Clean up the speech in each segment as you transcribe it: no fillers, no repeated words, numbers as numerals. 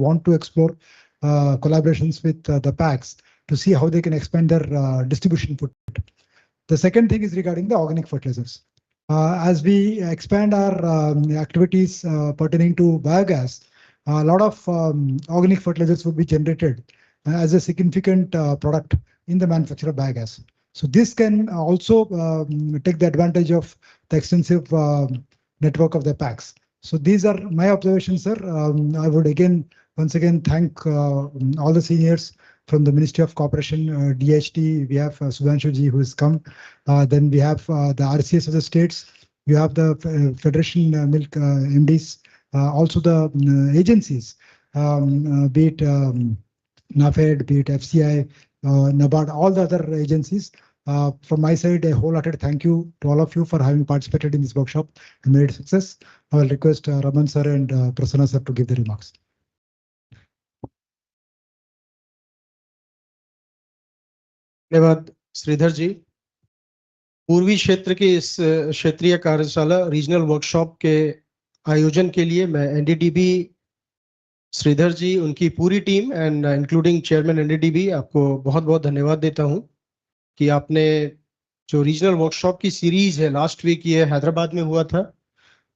want to explore collaborations with the PACs to see how they can expand their distribution footprint. The second thing is regarding the organic fertilizers. As we expand our activities pertaining to biogas, a lot of organic fertilizers would be generated as a significant product in the manufacture of biogas. So this can also take the advantage of the extensive network of the PACs. So these are my observations, sir. I would once again thank all the seniors from the Ministry of Cooperation, DHT. We have Sudhanshu ji who has come. Then we have the RCS of the states. You have the Federation Milk MDs, also the agencies, be it NAFED, be it FCI, NABARD, all the other agencies. From my side, a wholehearted thank you to all of you for having participated in this workshop and made it a success. I will request Raman sir and Prasanna sir to give the remarks. धन्यवाद श्रीधर जी। पूर्वी क्षेत्र की इस क्षेत्रीय कार्यशाला regional workshop के आयोजन के लिए मैं एनडीडीबी श्रीधर जी, उनकी पूरी team and including chairman NDDB आपको बहुत बहुत धन्यवाद देता हूं कि आपने जो रीजनल वर्कशॉप की सीरीज है, लास्ट वीक ये हैदराबाद में हुआ था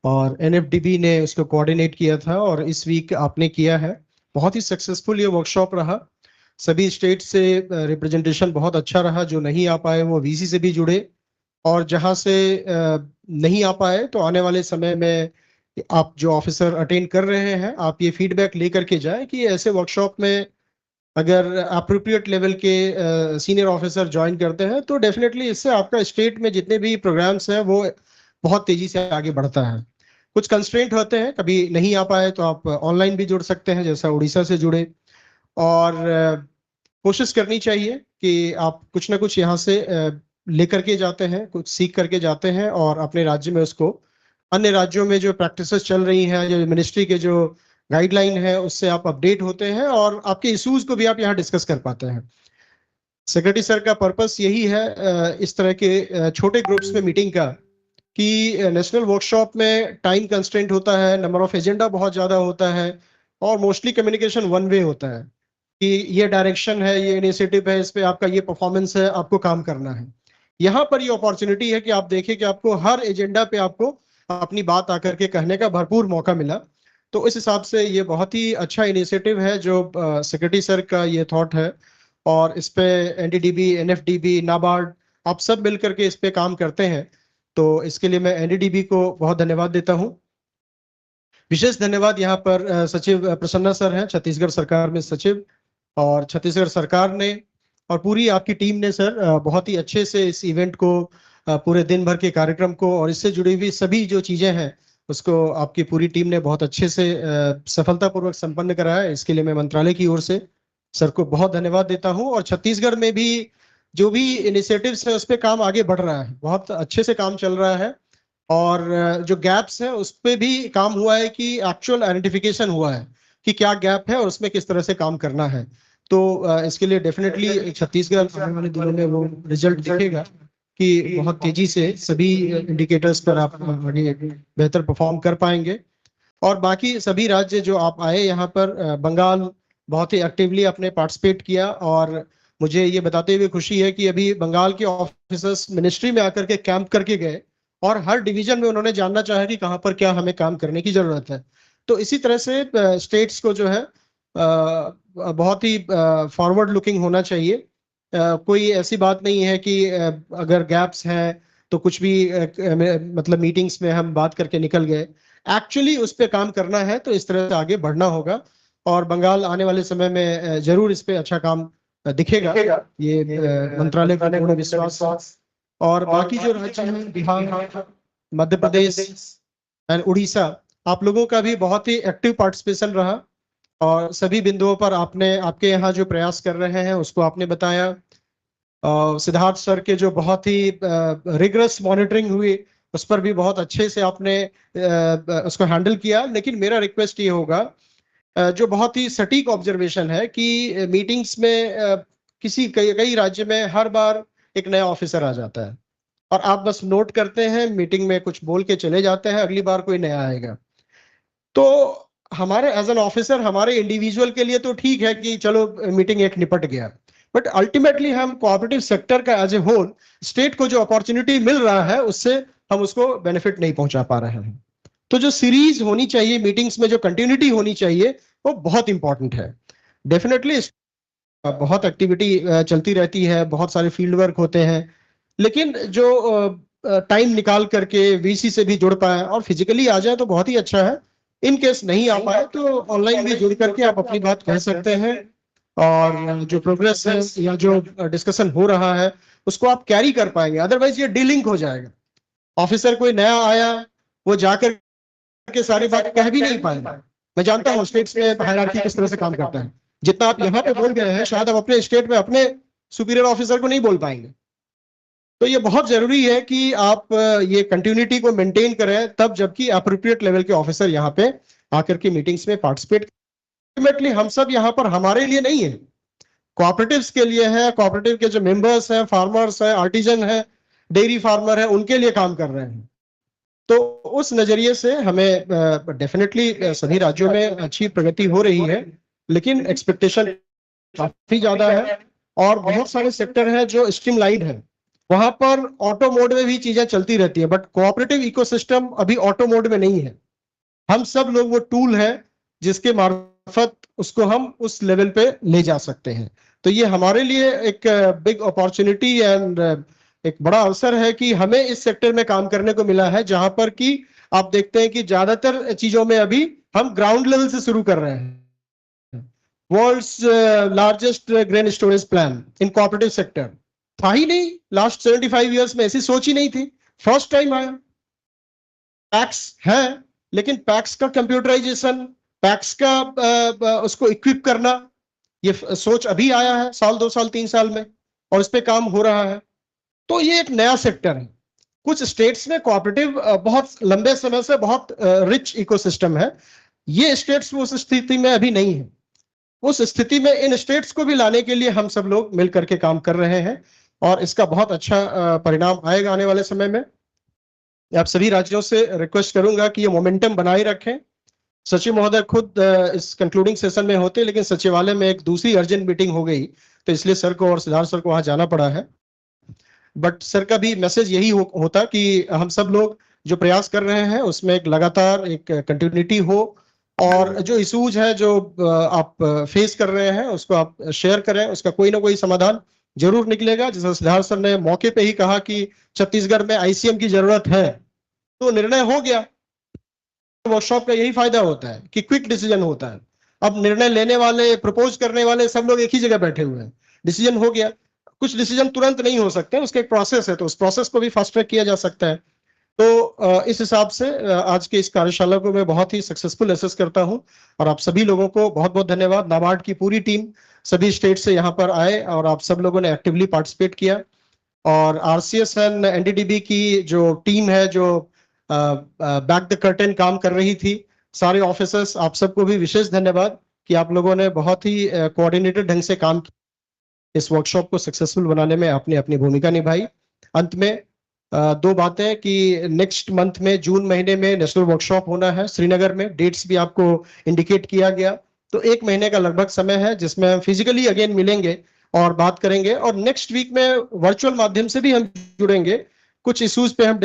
और एनएफडीबी ने उसको कोऑर्डिनेट किया था और इस वीक आपने किया है। बहुत ही सक्सेसफुल ये वर्कशॉप रहा। सभी स्टेट से रिप्रेजेंटेशन बहुत अच्छा रहा। जो नहीं आ पाए वो वीसी से भी जुड़े और जहां से नहीं आ पाए तो आने वाले समय में आप जो ऑफिसर अटेंड कर रहे हैं, आप ये फीडबैक लेकर के जाएं कि ऐसे वर्कशॉप में अगर अप्रोप्रिएट लेवल के सीनियर ऑफिसर ज्वाइन करते हैं तो डेफिनेटली इससे आपका स्टेट में जितने भी प्रोग्राम्स हैं वो बहुत तेजी से आगे बढ़ता है। कुछ कंस्ट्रेंट होते हैं, कभी नहीं आ पाए तो आप ऑनलाइन भी जुड़ सकते हैं, जैसा उड़ीसा से जुड़े। और कोशिश करनी चाहिए कि आप कुछ ना कुछ यहाँ से लेकर के जाते हैं, कुछ सीख करके जाते हैं और अपने राज्य में उसको, अन्य राज्यों में जो प्रैक्टिसेस चल रही हैं, जो मिनिस्ट्री के जो गाइडलाइन है उससे आप अपडेट होते हैं और आपके इश्यूज को भी आप यहाँ डिस्कस कर पाते हैं। सेक्रेटरी सर का पर्पस यही है इस तरह के छोटे ग्रुप्स में मीटिंग का, कि नेशनल वर्कशॉप में टाइम कंस्ट्रेंट होता है, नंबर ऑफ एजेंडा बहुत ज्यादा होता है और मोस्टली कम्युनिकेशन वन वे होता है कि ये डायरेक्शन है, ये इनिशिएटिव है, इस पे आपका ये परफॉर्मेंस है, आपको काम करना है। यहाँ पर ये अपॉर्चुनिटी है कि आप देखें कि आपको हर एजेंडा पे आपको अपनी बात आकर के कहने का भरपूर मौका मिला। तो इस हिसाब से ये बहुत ही अच्छा इनिशिएटिव है जो सेक्रेटरी सर का ये थॉट है और इस पे एनडीडीबी, एनएफडीबी, नाबार्ड आप सब मिलकर के इस पे काम करते हैं। तो इसके लिए मैं एनडीडीबी को बहुत धन्यवाद देता हूं। विशेष धन्यवाद यहाँ पर सचिव प्रसन्ना सर हैं, छत्तीसगढ़ सरकार में सचिव, और छत्तीसगढ़ सरकार ने और पूरी आपकी टीम ने सर बहुत ही अच्छे से इस इवेंट को, पूरे दिन भर के कार्यक्रम को और इससे जुड़ी हुई सभी जो चीजें हैं उसको आपकी पूरी टीम ने बहुत अच्छे से सफलतापूर्वक संपन्न कराया। इसके लिए मैं मंत्रालय की ओर से सर को बहुत धन्यवाद देता हूं। और छत्तीसगढ़ में भी जो भी इनिशिएटिव्स है उस पर काम आगे बढ़ रहा है, बहुत अच्छे से काम चल रहा है और जो गैप्स है उस पर भी काम हुआ है कि एक्चुअल आइडेंटिफिकेशन हुआ है कि क्या गैप है और उसमें किस तरह से काम करना है। तो इसके लिए डेफिनेटली छत्तीसगढ़ आने वाले दिनों में वो रिजल्ट दिखेगा कि बहुत तेजी से सभी इंडिकेटर्स पर आप आगे बेहतर परफॉर्म कर पाएंगे। और बाकी सभी राज्य जो आप आए यहाँ पर, बंगाल बहुत ही एक्टिवली आपने पार्टिसिपेट किया और मुझे ये बताते हुए खुशी है कि अभी बंगाल के ऑफिसर्स मिनिस्ट्री में आकर के कैंप करके गए और हर डिवीजन में उन्होंने जानना चाहा कि कहाँ पर क्या हमें काम करने की जरूरत है। तो इसी तरह से स्टेट्स को जो है बहुत ही फॉरवर्ड लुकिंग होना चाहिए। कोई ऐसी बात नहीं है कि अगर गैप्स हैं तो कुछ भी मतलब मीटिंग्स में हम बात करके निकल गए। एक्चुअली उस पर काम करना है, तो इस तरह से आगे बढ़ना होगा और बंगाल आने वाले समय में जरूर इस पे अच्छा काम दिखेगा, ये मंत्रालय का पूर्ण विश्वास। और बाकी जो राज्य हैं, बिहार, मध्य प्रदेश एंड उड़ीसा, आप लोगों का भी बहुत ही एक्टिव पार्टिसिपेशन रहा और सभी बिंदुओं पर आपने, आपके यहाँ जो प्रयास कर रहे हैं उसको आपने बताया। सिद्धार्थ सर के जो बहुत ही रिगरस मॉनिटरिंग हुई उस पर भी बहुत अच्छे से आपने उसको हैंडल किया। लेकिन मेरा रिक्वेस्ट ये होगा, जो बहुत ही सटीक ऑब्जर्वेशन है कि मीटिंग्स में कई राज्य में हर बार एक नया ऑफिसर आ जाता है और आप बस नोट करते हैं, मीटिंग में कुछ बोल के चले जाते हैं, अगली बार कोई नया आएगा। तो हमारे एज एन ऑफिसर हमारे इंडिविजुअल के लिए तो ठीक है कि चलो मीटिंग एक निपट गया, बट अल्टीमेटली हम कोऑपरेटिव सेक्टर का एज ए होल स्टेट को जो अपॉर्चुनिटी मिल रहा है उससे हम उसको बेनिफिट नहीं पहुंचा पा रहे हैं। तो जो सीरीज होनी चाहिए मीटिंग्स में, जो कंटिन्यूटी होनी चाहिए, वो बहुत इंपॉर्टेंट है। डेफिनेटली बहुत एक्टिविटी चलती रहती है, बहुत सारे फील्ड वर्क होते हैं, लेकिन जो टाइम निकाल करके वीसी से भी जुड़ पाए और फिजिकली आ जाए तो बहुत ही अच्छा है। इन केस नहीं आ पाए तो ऑनलाइन भी जुड़ करके आप अपनी बात कह सकते हैं, और जो प्रोग्रेस है या जो डिस्कशन हो रहा है उसको आप कैरी कर पाएंगे। अदरवाइज ये डीलिंक हो जाएगा, ऑफिसर कोई नया आया वो जाकर के सारी बात कह भी नहीं पाएगा। मैं जानता हूँ स्टेट्स में हायरार्की किस तरह से काम करता है, जितना आप यहाँ पे बोल गए हैं शायद आप अपने स्टेट में अपने सुपीरियर ऑफिसर को नहीं बोल पाएंगे। तो ये बहुत जरूरी है कि आप ये कंटिन्यूटी को मेंटेन करें तब जबकि अप्रोप्रिएट लेवल के ऑफिसर यहाँ पे आकर के मीटिंग्स में पार्टिसिपेट। अल्टीमेटली हम सब यहाँ पर हमारे लिए नहीं है, कोऑपरेटिव्स के लिए है। कोऑपरेटिव के जो मेंबर्स हैं, फार्मर्स हैं, आर्टिजन है, डेयरी फार्मर है, उनके लिए काम कर रहे हैं। तो उस नजरिए से हमें डेफिनेटली सभी राज्यों में अच्छी प्रगति हो रही है, लेकिन एक्सपेक्टेशन काफी ज्यादा है और बहुत सारे सेक्टर हैं जो स्ट्रीमलाइंड है, वहां पर ऑटो मोड में भी चीजें चलती रहती है, बट कोऑपरेटिव इकोसिस्टम अभी ऑटो मोड में नहीं है। हम सब लोग वो टूल है जिसके मार्फत उसको हम उस लेवल पे ले जा सकते हैं। तो ये हमारे लिए एक बिग अपॉर्चुनिटी एंड एक बड़ा अवसर है कि हमें इस सेक्टर में काम करने को मिला है, जहां पर कि आप देखते हैं कि ज्यादातर चीजों में अभी हम ग्राउंड लेवल से शुरू कर रहे हैं। World's largest grain storage plan in cooperative sector था ही नहीं, लास्ट 75 ईयर्स में ऐसी सोच ही नहीं थी, फर्स्ट टाइम आया। पैक्स है, लेकिन पैक्स का कंप्यूटराइजेशन, पैक्स का उसको इक्विप करना, ये सोच अभी आया है, साल 2 साल 3 साल में, और इस पे काम हो रहा है। तो ये एक नया सेक्टर है। कुछ स्टेट्स में कोऑपरेटिव बहुत लंबे समय से बहुत रिच इकोसिस्टम है, ये स्टेट्स उस स्थिति में अभी नहीं है। उस स्थिति में इन स्टेट्स को भी लाने के लिए हम सब लोग मिल करके काम कर रहे हैं और इसका बहुत अच्छा परिणाम आएगा आने वाले समय में। आप सभी राज्यों से रिक्वेस्ट करूंगा कि ये मोमेंटम बनाए रखें। सचिव महोदय खुद इस कंक्लूडिंग सेशन में होते, लेकिन सचिवालय में एक दूसरी अर्जेंट मीटिंग हो गई, तो इसलिए सर को और सिद्धार्थ सर को वहां जाना पड़ा है। बट सर का भी मैसेज यही होता कि हम सब लोग जो प्रयास कर रहे हैं उसमें एक लगातार एक कंटिन्यूटी हो, और जो इशूज है जो आप फेस कर रहे हैं उसको आप शेयर करें, उसका कोई ना कोई समाधान जरूर निकलेगा। जैसे सिद्धार्थ सर ने मौके पे ही कहा कि छत्तीसगढ़ में आईसीएम की जरूरत है, तो निर्णय हो गया। वर्कशॉप का यही फायदा होता है कि क्विक डिसीजन होता है। अब निर्णय लेने वाले, प्रपोज करने वाले सब लोग एक ही जगह बैठे हुए हैं, डिसीजन हो गया। कुछ डिसीजन तुरंत नहीं हो सकते, उसका एक प्रोसेस है, तो उस प्रोसेस को भी फास्ट ट्रैक किया जा सकता है। तो इस हिसाब से आज के इस कार्यशाला को मैं बहुत ही सक्सेसफुल असेस करता हूं, और आप सभी लोगों को बहुत बहुत धन्यवाद। नाबार्ड की पूरी टीम सभी स्टेट से यहाँ पर आए और आप सब लोगों ने एक्टिवली पार्टिसिपेट किया, और आरसीएस एंड एनडीडीबी की जो टीम है जो बैक द कर्टेन काम कर रही थी, सारे ऑफिसर्स, आप सबको भी विशेष धन्यवाद कि आप लोगों ने बहुत ही कोऑर्डिनेटेड ढंग से काम किया, इस वर्कशॉप को सक्सेसफुल बनाने में आपने अपनी भूमिका निभाई। अंत में 2 बातें कि नेक्स्ट मंथ में जून महीने में नेशनल वर्कशॉप होना है श्रीनगर में, डेट्स भी आपको इंडिकेट किया गया। तो 1 महीने का लगभग समय है जिसमें हम फिजिकली अगेन मिलेंगे और बात करेंगे, और नेक्स्ट वीक में वर्चुअल माध्यम से भी हम जुड़ेंगे। कुछ इश्यूज पे हम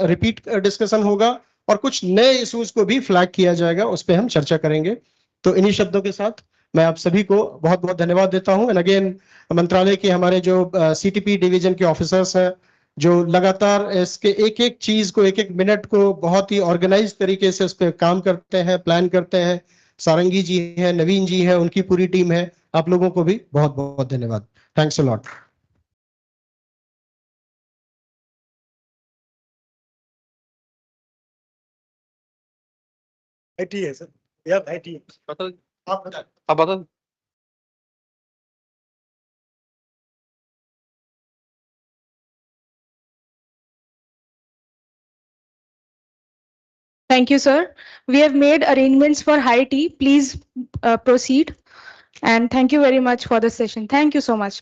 रिपीट डिस्कशन होगा, और कुछ नए इश्यूज को भी फ्लैग किया जाएगा, उस पर हम चर्चा करेंगे। तो इन्हीं शब्दों के साथ मैं आप सभी को बहुत बहुत धन्यवाद देता हूं। एंड अगेन मंत्रालय के हमारे जो सीटीपी डिवीजन के ऑफिसर्स हैं जो लगातार इसके एक एक चीज को, एक एक मिनट को बहुत ही ऑर्गेनाइज तरीके से उस पर काम करते हैं, प्लान करते हैं। सारंगी जी हैं, नवीन जी हैं, उनकी पूरी टीम है। आप लोगों को भी बहुत बहुत धन्यवाद। Thanks a lot. IT है सर, या IT बता, आप बता। आप बता। Thank you, sir. We have made arrangements for high tea. Please proceed. And thank you very much for the session. Thank you so much.